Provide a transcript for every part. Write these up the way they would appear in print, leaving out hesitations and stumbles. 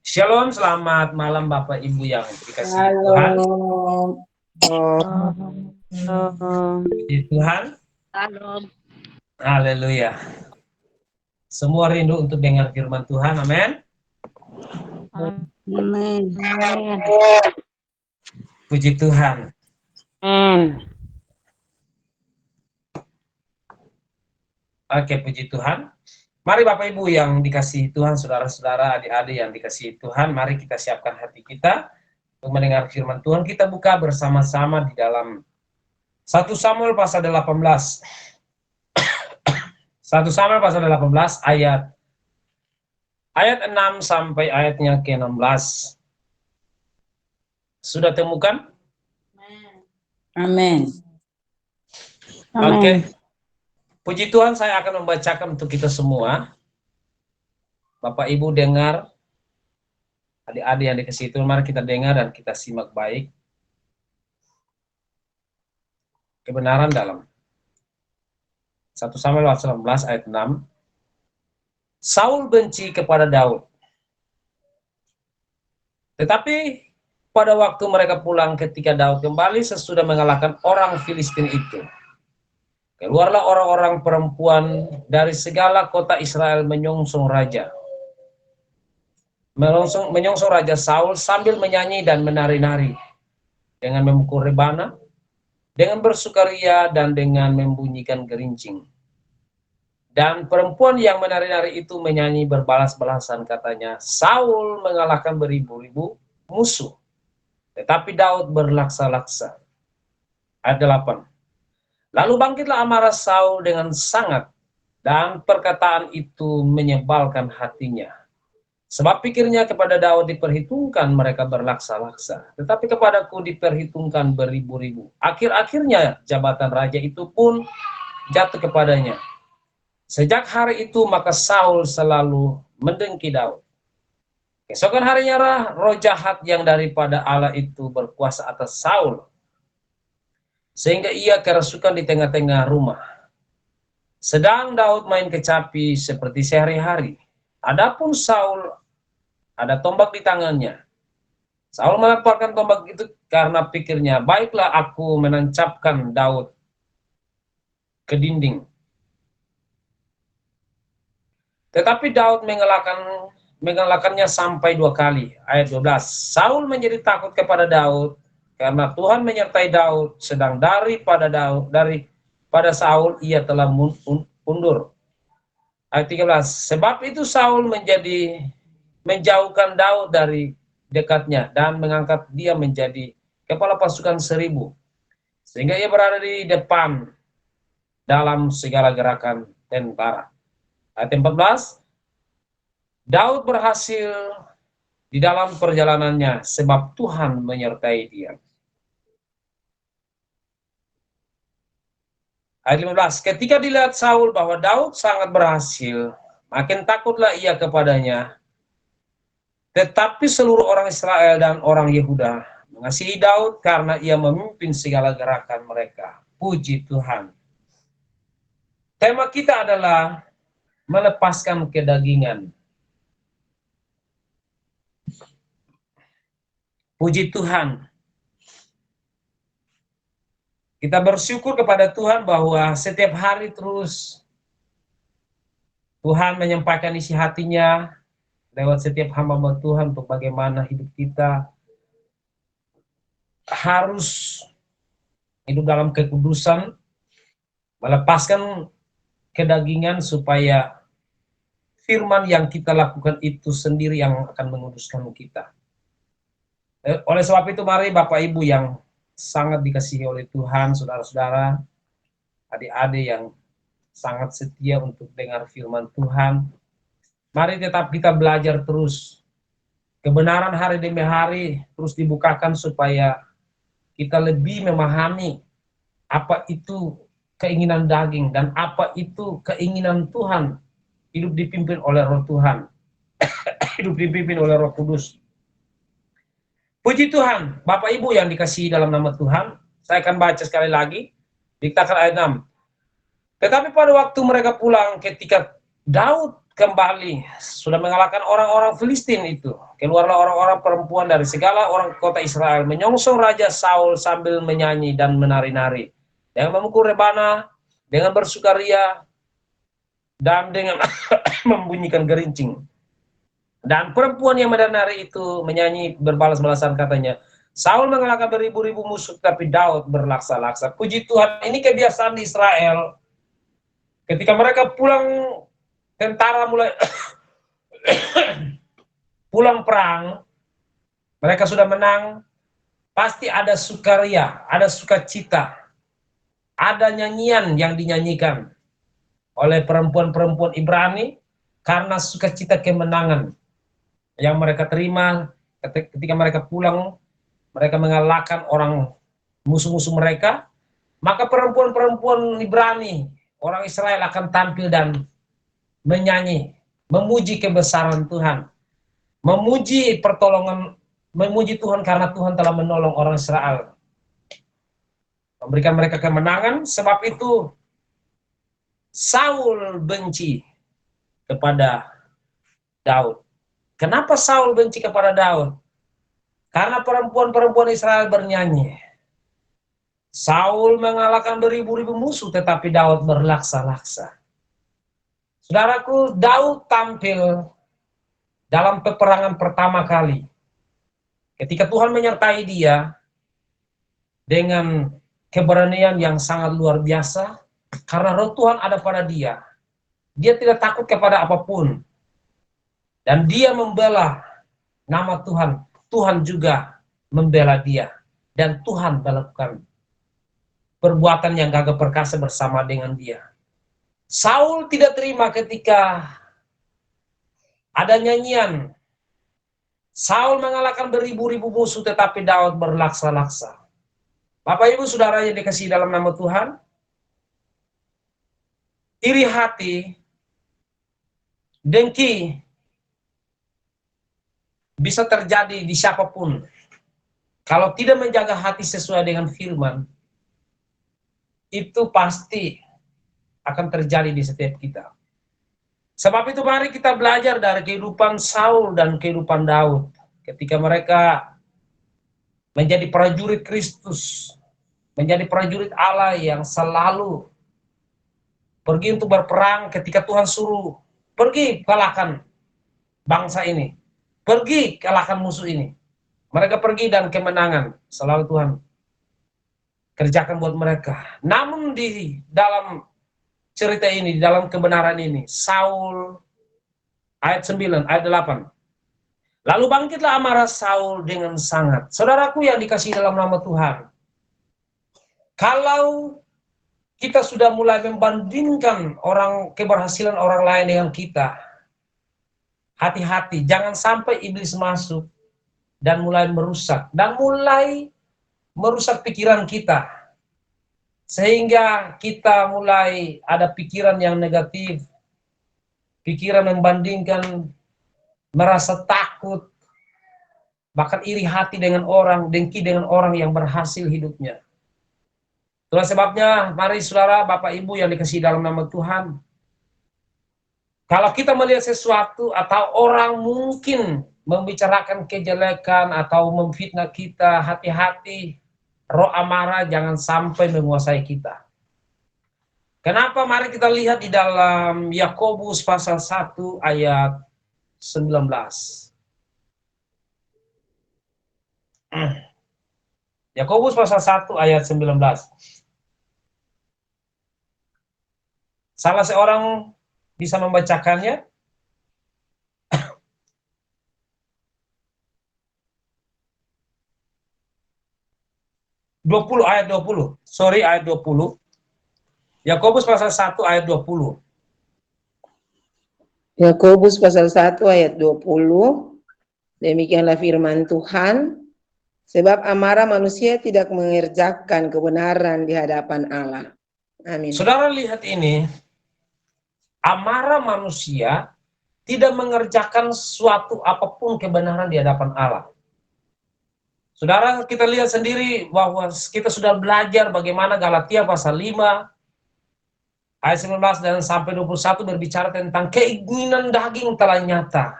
Shalom, selamat malam Bapak Ibu yang dikasihi Tuhan. Halo. Puji Tuhan. Halo. Haleluya. Semua rindu untuk dengar firman Tuhan. Amin. Amin. Puji Tuhan. Oke, puji Tuhan. Mari Bapak Ibu yang dikasihi Tuhan, saudara-saudara, adik-adik yang dikasihi Tuhan, mari kita siapkan hati kita untuk mendengar firman Tuhan. Kita buka bersama-sama di dalam 1 Samuel pasal 18. 1 Samuel pasal 18 ayat 6 sampai ayatnya ke-16. Sudah temukan? Amin. Oke. Puji Tuhan, saya akan membacakan untuk kita semua. Bapak Ibu dengar, adik-adik yang dikasihi Tuhan, mari kita dengar dan kita simak baik. Kebenaran dalam 1 Samuel 18 ayat 6. Saul benci kepada Daud. Tetapi pada waktu mereka pulang ketika Daud kembali sesudah mengalahkan orang Filistin itu, keluarlah orang-orang perempuan dari segala kota Israel menyongsong raja. Menyongsong Raja Saul sambil menyanyi dan menari-nari, dengan memukul rebana, dengan bersukaria dan dengan membunyikan gerincing. Dan perempuan yang menari-nari itu menyanyi berbalas-balasan, katanya, Saul mengalahkan beribu-ribu musuh, tetapi Daud berlaksa-laksa. Ayat 8. Lalu bangkitlah amarah Saul dengan sangat, dan perkataan itu menyebalkan hatinya. Sebab pikirnya kepada Daud diperhitungkan mereka berlaksa-laksa, tetapi kepadaku diperhitungkan beribu-ribu. Akhir-akhirnya jabatan raja itu pun jatuh kepadanya. Sejak hari itu maka Saul selalu mendengki Daud. Keesokan harinya roh jahat yang daripada Allah itu berkuasa atas Saul, sehingga ia kerasukan di tengah-tengah rumah. Sedang Daud main kecapi seperti sehari-hari. Adapun Saul ada tombak di tangannya. Saul melemparkan tombak itu karena pikirnya, baiklah aku menancapkan Daud ke dinding. Tetapi Daud mengalahkannya sampai 2 kali. Ayat 12. Saul menjadi takut kepada Daud karena Tuhan menyertai Daud, sedang daripada Saul ia telah mundur. Ayat 13. Sebab itu Saul menjauhkan Daud dari dekatnya dan mengangkat dia menjadi kepala pasukan 1000, sehingga ia berada di depan dalam segala gerakan tentara. Ayat 14. Daud berhasil di dalam perjalanannya sebab Tuhan menyertai dia. Ayat 15. Ketika dilihat Saul bahwa Daud sangat berhasil, makin takutlah ia kepadanya. Tetapi seluruh orang Israel dan orang Yehuda mengasihi Daud karena ia memimpin segala gerakan mereka. Puji Tuhan. Tema kita adalah melepaskan kedagingan. Puji Tuhan. Kita bersyukur kepada Tuhan bahwa setiap hari terus Tuhan menyampaikan isi hatinya lewat setiap hamba Tuhan untuk bagaimana hidup kita harus hidup dalam kekudusan, melepaskan kedagingan supaya firman yang kita lakukan itu sendiri yang akan menguduskan kita. Oleh sebab itu mari Bapak Ibu yang sangat dikasihi oleh Tuhan, saudara-saudara, adik-adik yang sangat setia untuk dengar firman Tuhan, mari tetap kita belajar terus. Kebenaran hari demi hari terus dibukakan supaya kita lebih memahami apa itu keinginan daging dan apa itu keinginan Tuhan. Hidup dipimpin oleh Roh Tuhan. Hidup dipimpin oleh Roh Kudus. Puji Tuhan, Bapak Ibu yang dikasihi dalam nama Tuhan, saya akan baca sekali lagi, diktakan ayat 6. Tetapi pada waktu mereka pulang ketika Daud kembali, sudah mengalahkan orang-orang Filistin itu. Keluarlah orang-orang perempuan dari segala orang kota Israel, menyongsong Raja Saul sambil menyanyi dan menari-nari, dengan memukul rebana, dengan bersukaria, dan dengan membunyikan gerincing. Dan perempuan yang menari itu menyanyi berbalas-balasan, katanya, Saul mengalahkan beribu-ribu musuh, tapi Daud berlaksa-laksa. Puji Tuhan, ini kebiasaan di Israel. Ketika mereka pulang, tentara mulai pulang perang, mereka sudah menang, pasti ada sukaria, ada sukacita, ada nyanyian yang dinyanyikan oleh perempuan-perempuan Ibrani karena sukacita kemenangan yang mereka terima ketika mereka pulang, mereka mengalahkan orang musuh-musuh mereka. Maka perempuan-perempuan Ibrani, orang Israel, akan tampil dan menyanyi, memuji kebesaran Tuhan, memuji pertolongan, memuji Tuhan karena Tuhan telah menolong orang Israel, memberikan mereka kemenangan. Sebab itu Saul benci kepada Daud. Kenapa Saul benci kepada Daud? Karena perempuan-perempuan Israel bernyanyi, Saul mengalahkan beribu-ribu musuh, tetapi Daud berlaksa-laksa. Saudaraku, Daud tampil dalam peperangan pertama kali, ketika Tuhan menyertai dia dengan keberanian yang sangat luar biasa, karena roh Tuhan ada pada dia. Dia tidak takut kepada apapun, dan dia membela nama Tuhan. Tuhan juga membela dia, dan Tuhan melakukan perbuatan yang gagah perkasa bersama dengan dia. Saul tidak terima ketika ada nyanyian, Saul mengalahkan beribu-ribu musuh, tetapi Daud berlaksa-laksa. Bapak Ibu Saudara yang dikasihi dalam nama Tuhan, iri hati, dengki bisa terjadi di siapapun. Kalau tidak menjaga hati sesuai dengan firman, itu pasti akan terjadi di setiap kita. Sebab itu mari kita belajar dari kehidupan Saul dan kehidupan Daud. Ketika mereka menjadi prajurit Kristus, menjadi prajurit Allah yang selalu pergi untuk berperang ketika Tuhan suruh, pergi kalahkan bangsa ini, pergi kalahkan musuh ini. Mereka pergi dan kemenangan selalu Tuhan kerjakan buat mereka. Namun di dalam cerita ini, di dalam kebenaran ini, Saul, ayat 9, ayat 8. Lalu bangkitlah amarah Saul dengan sangat. Saudaraku yang dikasihi dalam nama Tuhan, kalau kita sudah mulai membandingkan keberhasilan orang lain dengan kita, hati-hati, jangan sampai iblis masuk dan mulai merusak, pikiran kita, sehingga kita mulai ada pikiran yang negatif, pikiran membandingkan, merasa takut, bahkan iri hati dengan orang, dengki dengan orang yang berhasil hidupnya. Itulah sebabnya, mari saudara, Bapak Ibu yang dikasihi dalam nama Tuhan, kalau kita melihat sesuatu atau orang mungkin membicarakan kejelekan atau memfitnah kita, hati-hati, roh amarah jangan sampai menguasai kita. Kenapa? Mari kita lihat di dalam Yakobus pasal 1 ayat 19. Yakobus pasal 1 ayat 19. Salah seorang bisa membacakannya? ayat 20. Sorry, ayat 20. Yakobus pasal 1 ayat 20. Yakobus pasal 1 ayat 20. Demikianlah firman Tuhan. Sebab amarah manusia tidak mengerjakan kebenaran di hadapan Allah. Amin. Saudara lihat ini. Amarah manusia tidak mengerjakan suatu apapun kebenaran di hadapan Allah. Saudara, kita lihat sendiri bahwa kita sudah belajar bagaimana Galatia pasal 5 Ayat 19 dan sampai 21 berbicara tentang keinginan daging telah nyata.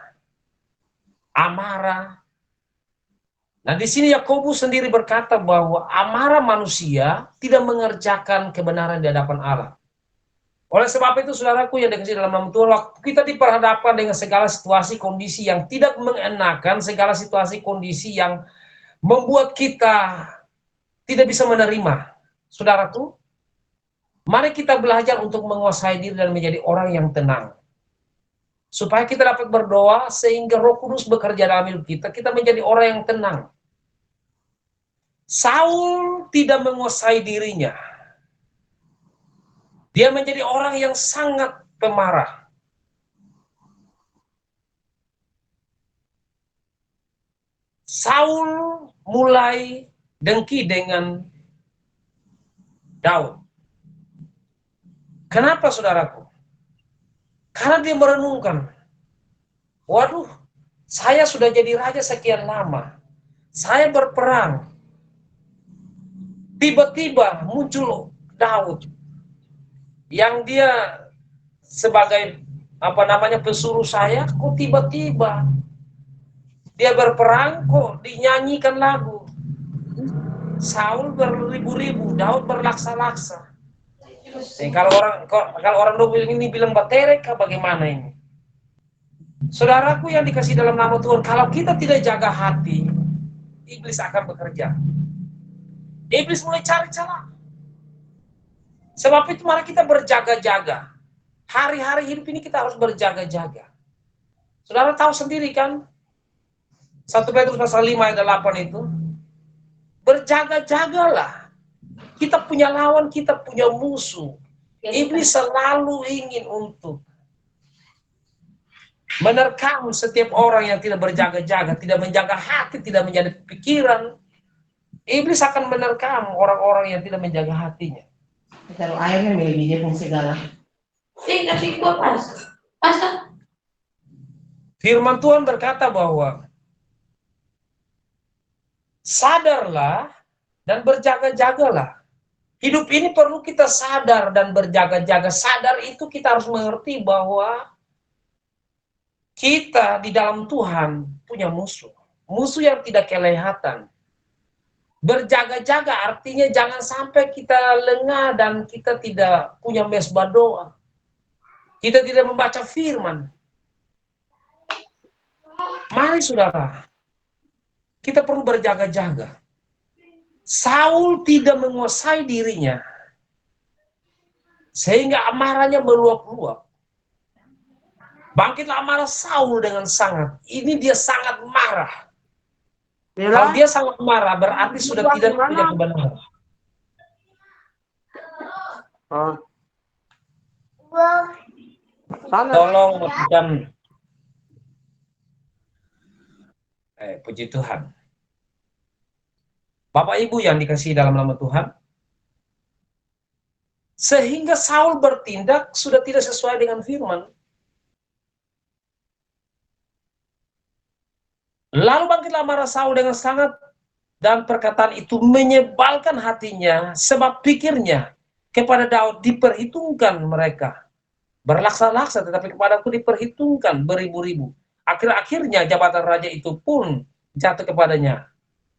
Amarah. Nah, di sini Yakobus sendiri berkata bahwa amarah manusia tidak mengerjakan kebenaran di hadapan Allah. Oleh sebab itu, saudaraku yang dikasihi dalam nama Tuhan, waktu kita diperhadapkan dengan segala situasi kondisi yang tidak mengenakan, segala situasi kondisi yang membuat kita tidak bisa menerima, saudaraku, mari kita belajar untuk menguasai diri dan menjadi orang yang tenang. Supaya kita dapat berdoa sehingga Roh Kudus bekerja dalam hidup kita, kita menjadi orang yang tenang. Saul tidak menguasai dirinya. Dia menjadi orang yang sangat pemarah. Saul mulai dengki dengan Daud. Kenapa, saudaraku? Karena dia merenungkan, waduh, saya sudah jadi raja sekian lama. Saya berperang. Tiba-tiba muncul Daud yang dia sebagai pesuruh saya, kok tiba-tiba dia berperang, kok dinyanyikan lagu. Saul beribu-ribu, Daud berlaksa-laksa. Kalau orang ini bilang baterek, bagaimana ini? Saudaraku yang dikasih dalam nama Tuhan, kalau kita tidak jaga hati, iblis akan bekerja. Iblis mulai cari celah. Sebab itu mari kita berjaga-jaga. Hari-hari hidup ini kita harus berjaga-jaga. Saudara tahu sendiri kan, 1 Petrus pasal 5 ayat 8 itu, berjaga-jagalah. Kita punya lawan, kita punya musuh. Iblis selalu ingin untuk menerkam setiap orang yang tidak berjaga-jaga, tidak menjaga hati, tidak menjaga pikiran. Iblis akan menerkam orang-orang yang tidak menjaga hatinya. Taruh airnya dia pun segala. Kasih gua pas. Firman Tuhan berkata bahwa sadarlah dan berjaga-jagalah. Hidup ini perlu kita sadar dan berjaga-jaga. Sadar itu kita harus mengerti bahwa kita di dalam Tuhan punya musuh. Musuh yang tidak kelihatan. Berjaga-jaga artinya jangan sampai kita lengah dan kita tidak punya mesbah doa. Kita tidak membaca firman. Mari saudara, kita perlu berjaga-jaga. Saul tidak menguasai dirinya, sehingga amarahnya meluap-luap. Bangkitlah amarah Saul dengan sangat. Ini dia sangat marah. Kalau dia sangat marah, berarti sudah tidak punya kebenaran. Tolong berikan puji Tuhan. Bapak Ibu yang dikasihi dalam nama Tuhan, sehingga Saul bertindak sudah tidak sesuai dengan firman. Lalu bangkitlah amarah Saul dengan sangat, dan perkataan itu menyebalkan hatinya, sebab pikirnya kepada Daud diperhitungkan mereka. Berlaksa-laksa, tetapi kepadaku diperhitungkan beribu-ribu. Akhir-akhirnya jabatan raja itu pun jatuh kepadanya.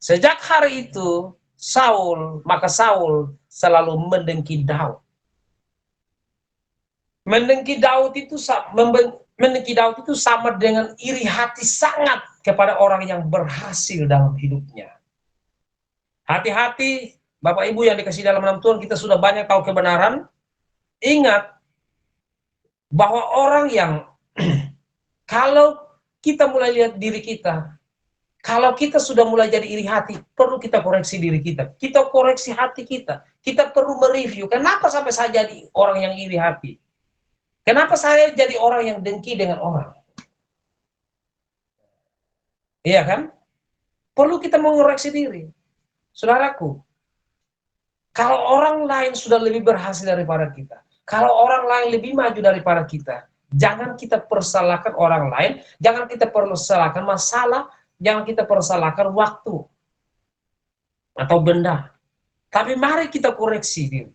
Sejak hari itu, maka Saul selalu mendengki Daud. Mendengki Daud itu sama dengan iri hati sangat kepada orang yang berhasil dalam hidupnya. Hati-hati, Bapak Ibu yang dikasihi dalam nama Tuhan, kita sudah banyak tahu kebenaran. Ingat bahwa orang yang kalau kita mulai lihat diri kita, kalau kita sudah mulai jadi iri hati, perlu kita koreksi diri kita. Kita koreksi hati kita. Kita perlu mereview, kenapa sampai saya jadi orang yang iri hati? Kenapa saya jadi orang yang dengki dengan orang? Iya kan? Perlu kita mengoreksi diri. Saudaraku, kalau orang lain sudah lebih berhasil daripada kita, kalau orang lain lebih maju daripada kita, jangan kita persalahkan orang lain, jangan kita persalahkan masalah, jangan kita persalahkan waktu atau benda. Tapi mari kita koreksi diri.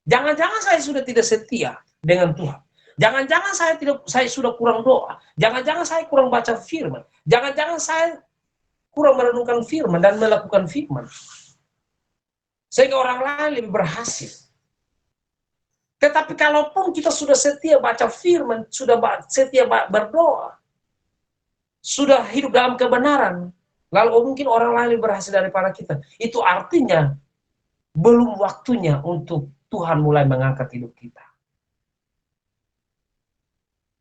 Jangan-jangan saya sudah tidak setia dengan Tuhan. Jangan-jangan saya sudah kurang doa. Jangan-jangan saya kurang baca firman. Jangan-jangan saya kurang merenungkan firman dan melakukan firman. Sehingga orang lain lebih berhasil. Tetapi kalaupun kita sudah setia baca firman, sudah setia berdoa, sudah hidup dalam kebenaran, lalu mungkin orang lain lebih berhasil daripada kita. Itu artinya belum waktunya untuk Tuhan mulai mengangkat hidup kita.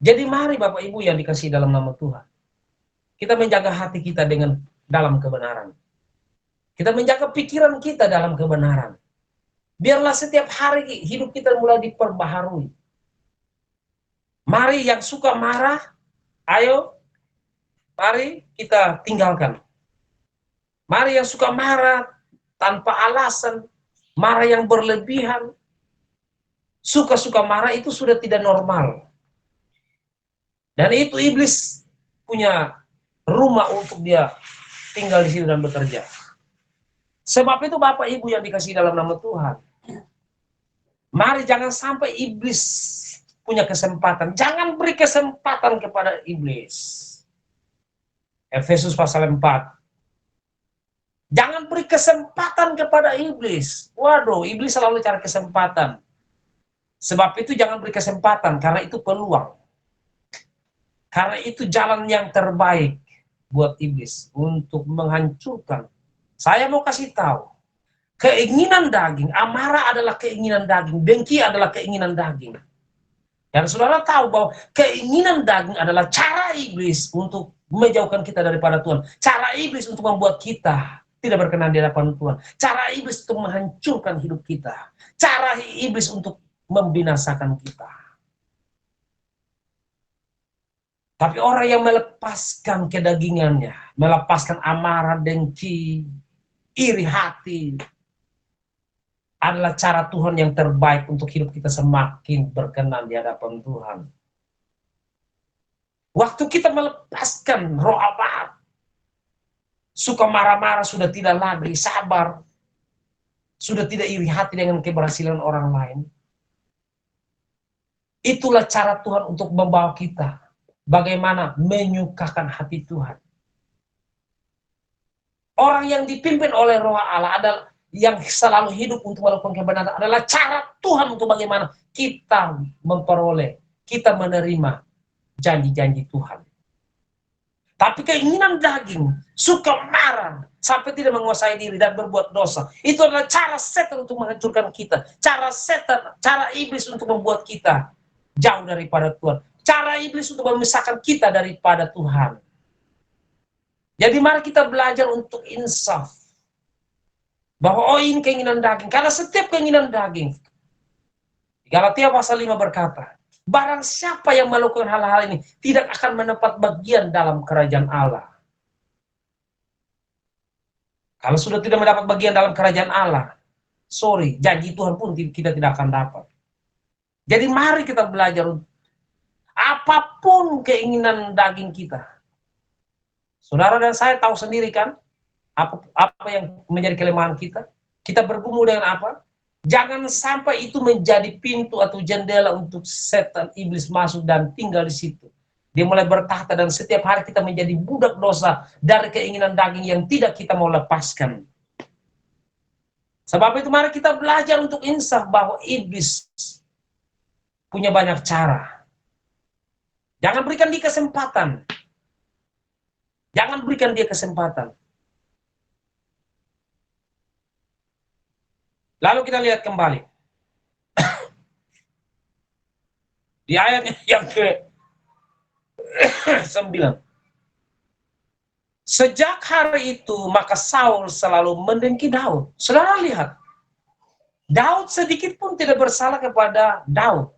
Jadi mari Bapak Ibu yang dikasihi dalam nama Tuhan, kita menjaga hati kita dalam kebenaran. Kita menjaga pikiran kita dalam kebenaran. Biarlah setiap hari hidup kita mulai diperbaharui. Mari yang suka marah, ayo, mari kita tinggalkan. Mari yang suka marah tanpa alasan, marah yang berlebihan, suka-suka marah itu sudah tidak normal. Dan itu iblis punya rumah untuk dia tinggal di situ dan bekerja. Sebab itu Bapak Ibu yang dikasihi dalam nama Tuhan, mari jangan sampai iblis punya kesempatan. Jangan beri kesempatan kepada iblis. Efesus pasal 4. Jangan beri kesempatan kepada iblis. Waduh, iblis selalu cari kesempatan. Sebab itu jangan beri kesempatan, karena itu peluang. Karena itu jalan yang terbaik buat iblis untuk menghancurkan. Saya mau kasih tahu, keinginan daging, amarah adalah keinginan daging, dengki adalah keinginan daging. Dan saudara tahu bahwa keinginan daging adalah cara iblis untuk menjauhkan kita daripada Tuhan. Cara iblis untuk membuat kita tidak berkenan di hadapan Tuhan. Cara iblis untuk menghancurkan hidup kita. Cara iblis untuk membinasakan kita. Tapi orang yang melepaskan kedagingannya, melepaskan amarah, dengki, iri hati, adalah cara Tuhan yang terbaik untuk hidup kita semakin berkenan di hadapan Tuhan. Waktu kita melepaskan roh amarah, suka marah-marah, sudah tidak lagi sabar, sudah tidak iri hati dengan keberhasilan orang lain, itulah cara Tuhan untuk membawa kita bagaimana menyukakan hati Tuhan. Orang yang dipimpin oleh Roh Allah adalah yang selalu hidup untuk melakukan kebenaran, adalah cara Tuhan untuk bagaimana kita memperoleh, kita menerima janji-janji Tuhan. Tapi keinginan daging, suka marah, sampai tidak menguasai diri dan berbuat dosa, itu adalah cara setan untuk menghancurkan kita. Cara setan, cara iblis untuk membuat kita jauh daripada Tuhan. Cara iblis untuk memisahkan kita daripada Tuhan. Jadi mari kita belajar untuk insaf. Bahwa ini keinginan daging. Karena setiap keinginan daging, Galatia pasal 5 berkata, barang siapa yang melakukan hal-hal ini tidak akan mendapat bagian dalam kerajaan Allah. Kalau sudah tidak mendapat bagian dalam kerajaan Allah, sorry, janji Tuhan pun kita tidak akan dapat. Jadi mari kita belajar apapun keinginan daging kita. Saudara dan saya tahu sendiri kan, apa yang menjadi kelemahan kita. Kita bergumul dengan apa? Jangan sampai itu menjadi pintu atau jendela untuk setan iblis masuk dan tinggal di situ. Dia mulai bertahta dan setiap hari kita menjadi budak dosa dari keinginan daging yang tidak kita mau lepaskan. Sebab itu mari kita belajar untuk insaf bahwa iblis punya banyak cara. Jangan berikan dia kesempatan. Jangan berikan dia kesempatan. Lalu kita lihat kembali. Di ayat yang ke-9. Sejak hari itu, maka Saul selalu mendengki Daud. Saudara lihat. Daud sedikit pun tidak bersalah kepada Daud.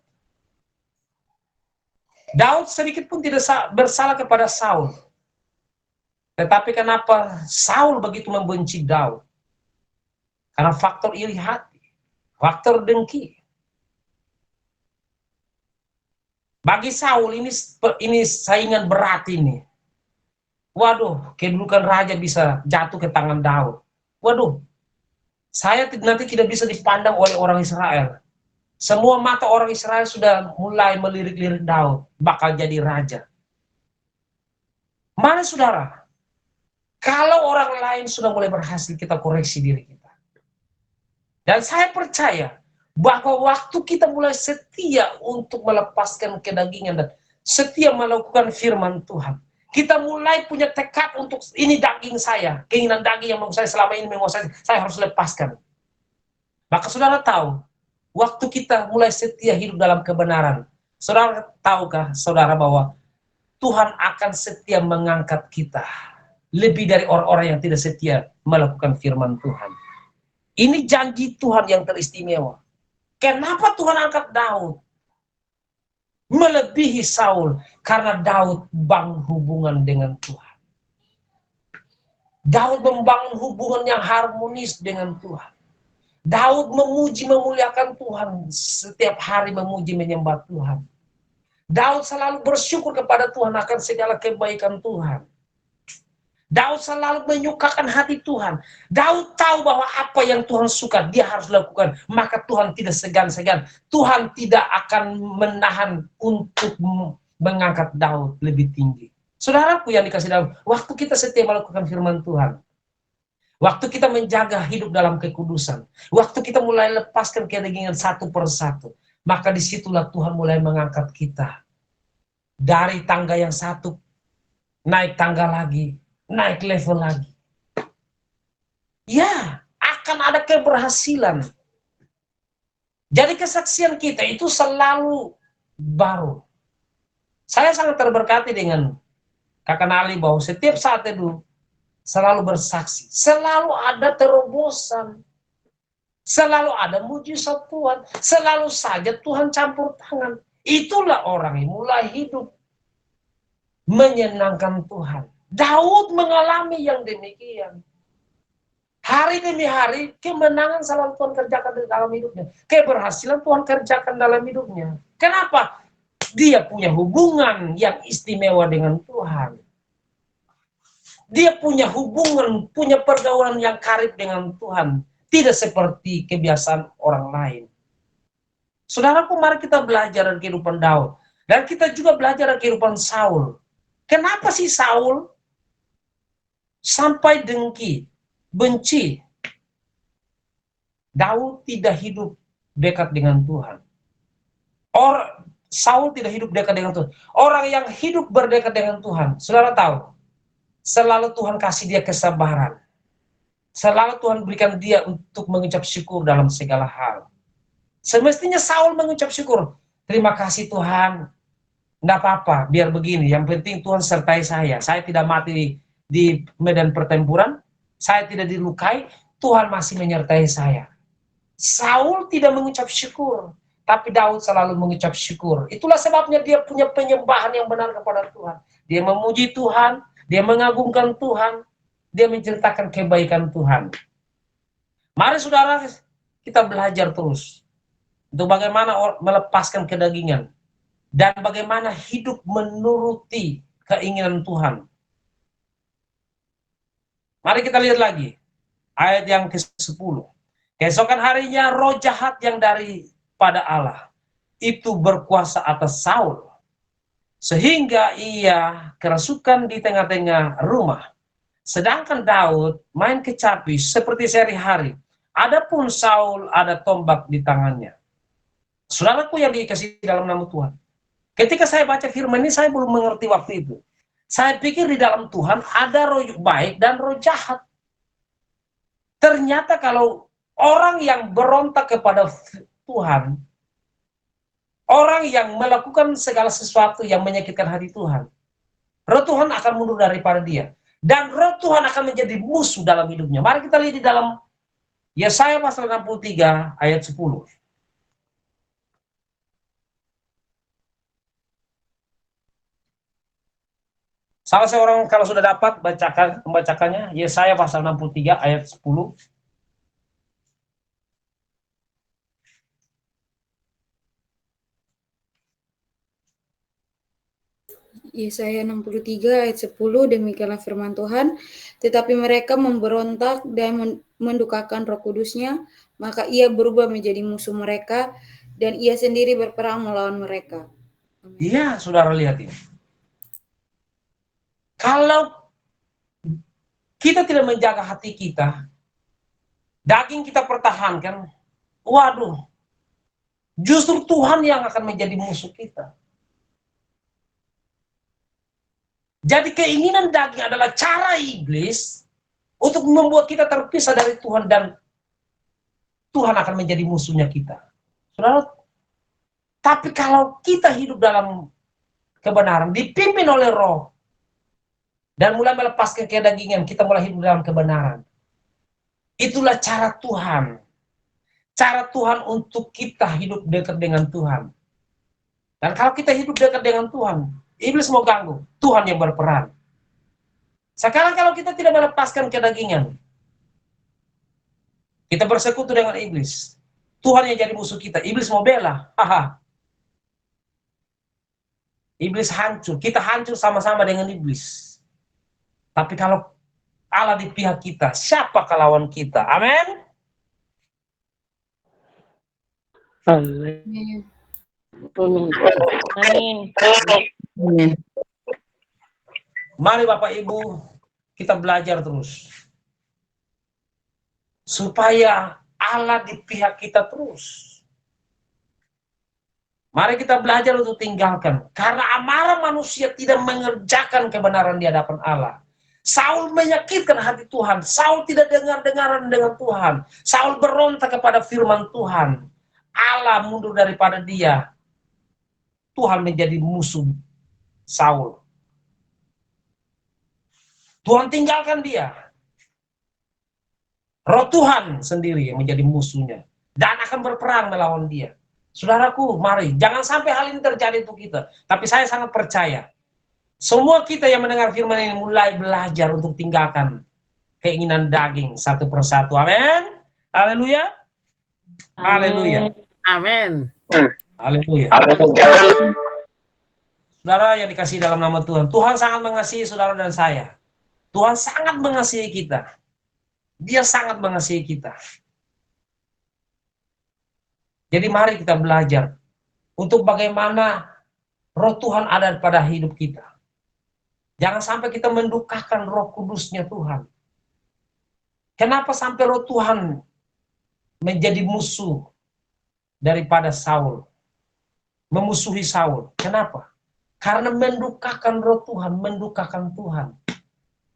Daud sedikit pun tidak bersalah kepada Saul. Tetapi kenapa Saul begitu membenci Daud? Karena faktor iri hati, faktor dengki. Bagi Saul ini saingan berat ini. Waduh, kedudukan raja bisa jatuh ke tangan Daud. Waduh, saya nanti tidak bisa dipandang oleh orang Israel. Semua mata orang Israel sudah mulai melirik-lirik Daud, bakal jadi raja. Mana saudara? Kalau orang lain sudah mulai berhasil, kita koreksi diri kita. Dan saya percaya bahwa waktu kita mulai setia untuk melepaskan kedagingan dan setia melakukan firman Tuhan, kita mulai punya tekad untuk ini daging saya, keinginan daging yang mau saya selama ini menguasai, saya harus lepaskan. Maka saudara tahu, waktu kita mulai setia hidup dalam kebenaran, saudara tahukah saudara bahwa Tuhan akan setia mengangkat kita lebih dari orang-orang yang tidak setia melakukan firman Tuhan. Ini janji Tuhan yang teristimewa. Kenapa Tuhan angkat Daud melebihi Saul? Karena Daud bangun hubungan dengan Tuhan. Daud membangun hubungan yang harmonis dengan Tuhan. Daud memuji memuliakan Tuhan, setiap hari memuji menyembah Tuhan. Daud selalu bersyukur kepada Tuhan akan segala kebaikan Tuhan. Daud selalu menyukakan hati Tuhan. Daud tahu bahwa apa yang Tuhan suka dia harus lakukan. Maka Tuhan tidak segan-segan. Tuhan tidak akan menahan untuk mengangkat Daud lebih tinggi. Saudaraku yang dikasih Daud, waktu kita setia melakukan firman Tuhan, waktu kita menjaga hidup dalam kekudusan, waktu kita mulai lepaskan kedagingan satu persatu, maka disitulah Tuhan mulai mengangkat kita. Dari tangga yang satu, naik tangga lagi, naik level lagi. Ya, akan ada keberhasilan. Jadi kesaksian kita itu selalu baru. Saya sangat terberkati dengan Kakak Nali bahwa setiap saat itu selalu bersaksi. Selalu ada terobosan. Selalu ada mujizat Tuhan. Selalu saja Tuhan campur tangan. Itulah orang yang mulai hidup menyenangkan Tuhan. Daud mengalami yang demikian. Hari demi hari, kemenangan selalu Tuhan kerjakan di dalam hidupnya. Keberhasilan Tuhan kerjakan dalam hidupnya. Kenapa? Dia punya hubungan yang istimewa dengan Tuhan. Dia punya hubungan, punya pergaulan yang karib dengan Tuhan. Tidak seperti kebiasaan orang lain. Saudaraku, mari kita belajar dari kehidupan Daud. Dan kita juga belajar dari kehidupan Saul. Kenapa sih Saul sampai dengki, benci? Daud tidak hidup dekat dengan Tuhan. Saul tidak hidup dekat dengan Tuhan. Orang yang hidup berdekat dengan Tuhan, saudara tahu, selalu Tuhan kasih dia kesabaran. Selalu Tuhan berikan dia untuk mengucap syukur dalam segala hal. Semestinya Saul mengucap syukur. Terima kasih Tuhan. Nggak apa-apa, biar begini. Yang penting Tuhan sertai saya. Saya tidak mati di medan pertempuran. Saya tidak dilukai. Tuhan masih menyertai saya. Saul tidak mengucap syukur. Tapi Daud selalu mengucap syukur. Itulah sebabnya dia punya penyembahan yang benar kepada Tuhan. Dia memuji Tuhan. Dia mengagungkan Tuhan. Dia menceritakan kebaikan Tuhan. Mari saudara, kita belajar terus. Untuk bagaimana melepaskan kedagingan. Dan bagaimana hidup menuruti keinginan Tuhan. Mari kita lihat lagi. Ayat yang ke-10. Keesokan harinya roh jahat yang daripada Allah itu berkuasa atas Saul. Sehingga ia kerasukan di tengah-tengah rumah. Sedangkan Daud main kecapi seperti sehari-hari. Adapun Saul ada tombak di tangannya. Saudaraku yang dikasih dalam nama Tuhan. Ketika saya baca firman ini, saya belum mengerti waktu itu. Saya pikir di dalam Tuhan ada roh baik dan roh jahat. Ternyata kalau orang yang berontak kepada Tuhan, orang yang melakukan segala sesuatu yang menyakitkan hati Tuhan, roh Tuhan akan mundur daripada dia. Dan roh Tuhan akan menjadi musuh dalam hidupnya. Mari kita lihat di dalam Yesaya pasal 63 ayat 10. Salah seorang kalau sudah dapat membacakannya, Yesaya pasal 63 ayat 10. Yesaya 63 ayat 10, demikianlah firman Tuhan, tetapi mereka memberontak dan mendukakan Roh Kudusnya, maka ia berubah menjadi musuh mereka dan ia sendiri berperang melawan mereka. Amin. Iya, saudara lihat ini. Kalau kita tidak menjaga hati kita, daging kita pertahankan, waduh, justru Tuhan yang akan menjadi musuh kita. Jadi keinginan daging adalah cara iblis untuk membuat kita terpisah dari Tuhan, dan Tuhan akan menjadi musuhnya kita. Saudara, tapi kalau kita hidup dalam kebenaran, dipimpin oleh Roh, dan mulai melepaskan kedagingan, kita mulai hidup dalam kebenaran. Itulah cara Tuhan. Cara Tuhan untuk kita hidup dekat dengan Tuhan. Dan kalau kita hidup dekat dengan Tuhan, iblis mau ganggu, Tuhan yang berperan. Sekarang kalau kita tidak melepaskan kedagingan, kita bersekutu dengan iblis, Tuhan yang jadi musuh kita, iblis mau bela. Haha. Iblis hancur, kita hancur sama-sama dengan iblis. Tapi kalau Allah di pihak kita, siapa lawan kita? Amin. Amin. Amin. Amin. Mari Bapak Ibu, kita belajar terus. Supaya Allah di pihak kita terus. Mari kita belajar untuk tinggalkan. Karena amarah manusia tidak mengerjakan kebenaran di hadapan Allah. Saul menyakitkan hati Tuhan. Saul tidak dengar-dengaran dengan Tuhan. Saul berontak kepada firman Tuhan. Allah mundur daripada dia. Tuhan menjadi musuh Saul. Tuhan tinggalkan dia. Roh Tuhan sendiri yang menjadi musuhnya. Dan akan berperang melawan dia. Saudaraku, mari. Jangan sampai hal ini terjadi untuk kita. Tapi saya sangat percaya. Semua kita yang mendengar firman ini mulai belajar untuk tinggalkan keinginan daging satu persatu. Amin. Haleluya. Haleluya. Amin. Haleluya. Saudara yang dikasihi dalam nama Tuhan. Tuhan sangat mengasihi saudara dan saya. Tuhan sangat mengasihi kita. Dia sangat mengasihi kita. Jadi mari kita belajar untuk bagaimana Roh Tuhan ada pada hidup kita. Jangan sampai kita mendukakan Roh Kudusnya Tuhan. Kenapa sampai Roh Tuhan menjadi musuh daripada Saul? Memusuhi Saul. Kenapa? Karena mendukakan Roh Tuhan, mendukakan Tuhan.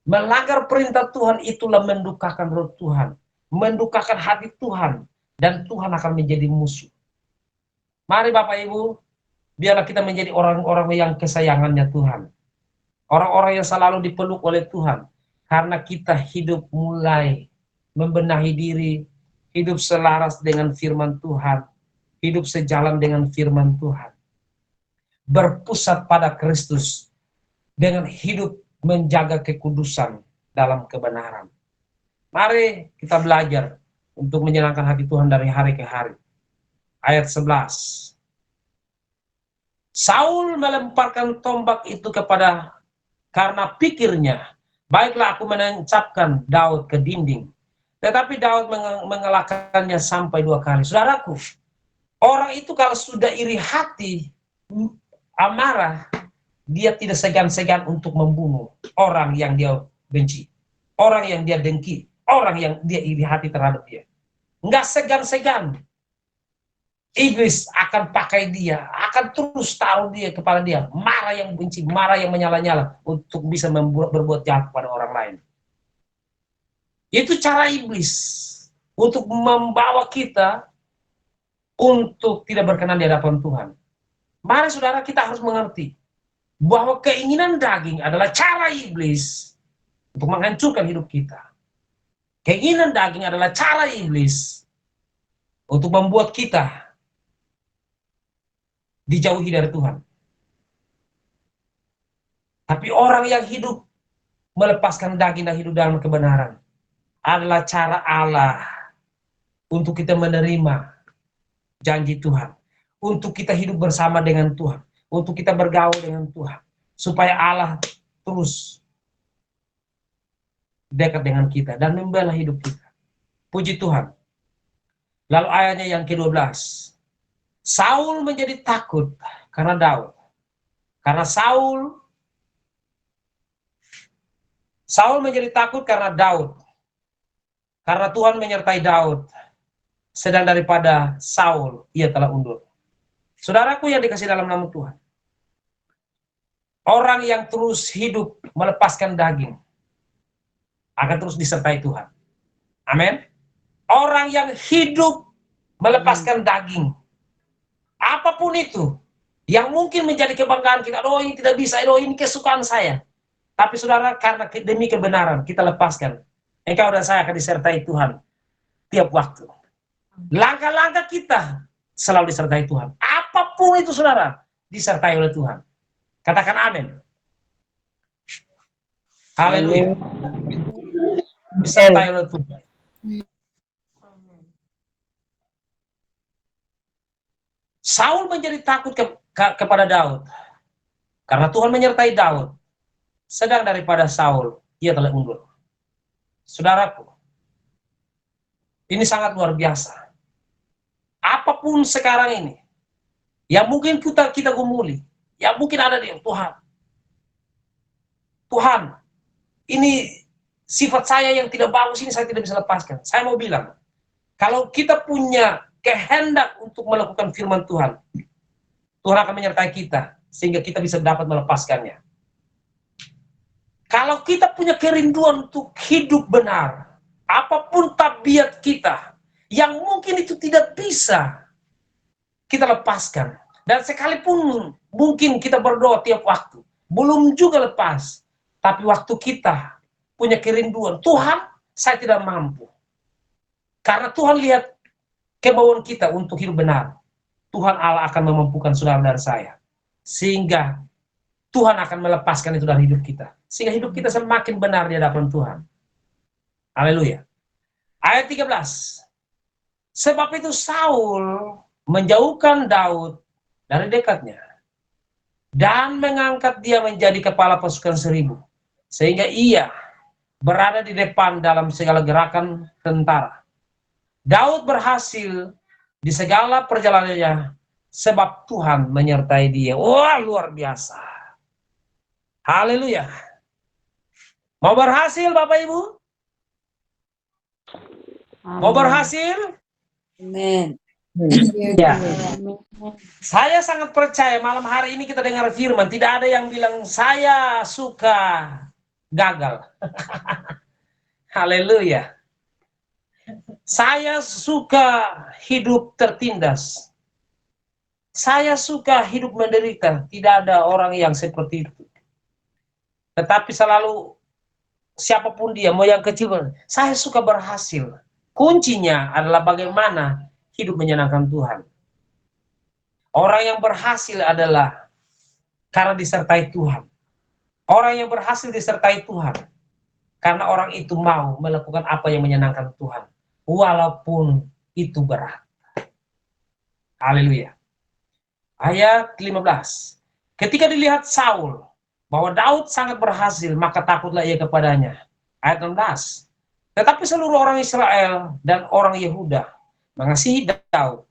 Melanggar perintah Tuhan itulah mendukakan Roh Tuhan. Mendukakan hati Tuhan. Dan Tuhan akan menjadi musuh. Mari Bapak Ibu, biarlah kita menjadi orang-orang yang kesayangannya Tuhan. Orang-orang yang selalu dipeluk oleh Tuhan. Karena kita hidup mulai membenahi diri, hidup selaras dengan firman Tuhan, hidup sejalan dengan firman Tuhan. Berpusat pada Kristus dengan hidup menjaga kekudusan dalam kebenaran. Mari kita belajar untuk menyenangkan hati Tuhan dari hari ke hari. Ayat 11. Saul melemparkan tombak itu karena pikirnya, baiklah aku menancapkan Daud ke dinding. Tetapi Daud mengelakkannya sampai 2 kali. Saudaraku, orang itu kalau sudah iri hati, amarah, dia tidak segan-segan untuk membunuh orang yang dia benci, orang yang dia dengki, orang yang dia iri hati terhadap dia. Nggak segan-segan. Iblis akan pakai dia, akan terus taruh dia kepada dia, marah yang benci, marah yang menyala-nyala untuk bisa berbuat jahat kepada orang lain. Itu cara iblis untuk membawa kita untuk tidak berkenan di hadapan Tuhan. Mari saudara, kita harus mengerti bahwa keinginan daging adalah cara iblis untuk menghancurkan hidup kita. Keinginan daging adalah cara iblis untuk membuat kita dijauhi dari Tuhan. Tapi orang yang hidup melepaskan daging dan hidup dalam kebenaran adalah cara Allah untuk kita menerima janji Tuhan, untuk kita hidup bersama dengan Tuhan, untuk kita bergaul dengan Tuhan, supaya Allah terus dekat dengan kita dan membela hidup kita. Puji Tuhan. Lalu ayatnya yang ke-12. Saul menjadi takut karena Daud. Karena Saul menjadi takut karena Daud. Karena Tuhan menyertai Daud. Sedang daripada Saul, ia telah undur. Saudaraku yang dikasih dalam nama Tuhan. Orang yang terus hidup melepaskan daging akan terus disertai Tuhan. Amin. Orang yang hidup melepaskan daging, apapun itu, yang mungkin menjadi kebanggaan kita, oh ini tidak bisa, oh ini kesukaan saya. Tapi saudara, karena demi kebenaran kita lepaskan. Engkau dan saya akan disertai Tuhan tiap waktu. Langkah-langkah kita selalu disertai Tuhan. Apapun itu saudara, disertai oleh Tuhan. Katakan amin. Haleluya. Disertai oleh Tuhan. Saul menjadi takut kepada Daud. Karena Tuhan menyertai Daud. Sedang daripada Saul, ia telah undur. Saudaraku, ini sangat luar biasa. Apapun sekarang ini, yang mungkin kita gumuli, yang mungkin ada di Tuhan. Tuhan, ini sifat saya yang tidak bagus ini saya tidak bisa lepaskan. Saya mau bilang, kalau kita punya kehendak untuk melakukan firman Tuhan, Tuhan akan menyertai kita, sehingga kita bisa dapat melepaskannya. Kalau kita punya kerinduan untuk hidup benar, apapun tabiat kita, yang mungkin itu tidak bisa kita lepaskan. Dan sekalipun mungkin kita berdoa tiap waktu, belum juga lepas. Tapi waktu kita punya kerinduan, Tuhan, saya tidak mampu. Karena Tuhan lihat kemauan kita untuk hidup benar. Tuhan Allah akan memampukan saudara dan saya. Sehingga Tuhan akan melepaskan itu dari hidup kita. Sehingga hidup kita semakin benar di hadapan Tuhan. Haleluya. Ayat 13. Sebab itu Saul menjauhkan Daud dari dekatnya. Dan mengangkat dia menjadi kepala pasukan 1000. Sehingga ia berada di depan dalam segala gerakan tentara. Daud berhasil di segala perjalanannya sebab Tuhan menyertai dia. Wah, luar biasa. Haleluya. Mau berhasil Bapak Ibu? Mau berhasil? Amin. Ya. Saya sangat percaya malam hari ini kita dengar firman. Tidak ada yang bilang saya suka gagal. Haleluya. Saya suka hidup tertindas. Saya suka hidup menderita. Tidak ada orang yang seperti itu. Tetapi selalu siapapun dia, mau yang kecil, saya suka berhasil. Kuncinya adalah bagaimana hidup menyenangkan Tuhan. Orang yang berhasil adalah karena disertai Tuhan. Orang yang berhasil disertai Tuhan karena orang itu mau melakukan apa yang menyenangkan Tuhan. Walaupun itu berat. Haleluya. Ayat 15. Ketika dilihat Saul bahwa Daud sangat berhasil, maka takutlah ia kepadanya. Ayat 16. Tetapi seluruh orang Israel dan orang Yehuda mengasihi Daud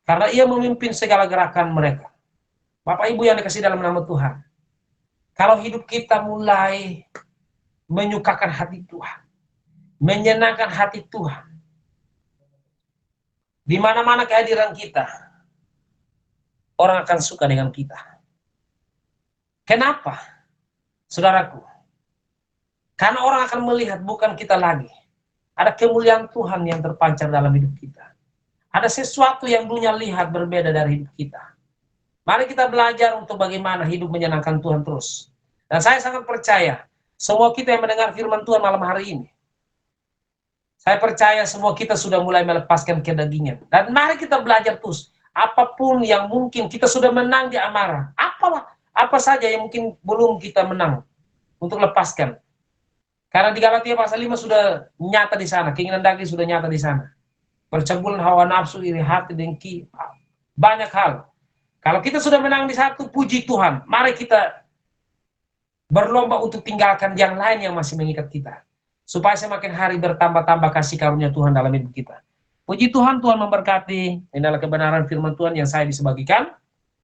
karena ia memimpin segala gerakan mereka. Bapak Ibu yang dikasihi dalam nama Tuhan, kalau hidup kita mulai menyukakan hati Tuhan, menyenangkan hati Tuhan, di mana-mana kehadiran kita, orang akan suka dengan kita. Kenapa? Saudaraku, karena orang akan melihat bukan kita lagi. Ada kemuliaan Tuhan yang terpancar dalam hidup kita. Ada sesuatu yang dunia lihat berbeda dari hidup kita. Mari kita belajar untuk bagaimana hidup menyenangkan Tuhan terus. Dan saya sangat percaya, semua kita yang mendengar firman Tuhan malam hari ini, saya percaya semua kita sudah mulai melepaskan kedagingan. Dan mari kita belajar terus. Apapun yang mungkin kita sudah menang di amarah. Apa saja yang mungkin belum kita menang untuk lepaskan. Karena di Galatia pasal 5 sudah nyata di sana. Keinginan daging sudah nyata di sana. Percabulan hawa nafsu, iri hati, dengki. Banyak hal. Kalau kita sudah menang di satu, puji Tuhan. Mari kita berlomba untuk tinggalkan yang lain yang masih mengikat kita. Supaya semakin hari bertambah-tambah kasih karunia Tuhan dalam hidup kita. Puji Tuhan, Tuhan memberkati. Inilah kebenaran firman Tuhan yang saya bisa bagikan.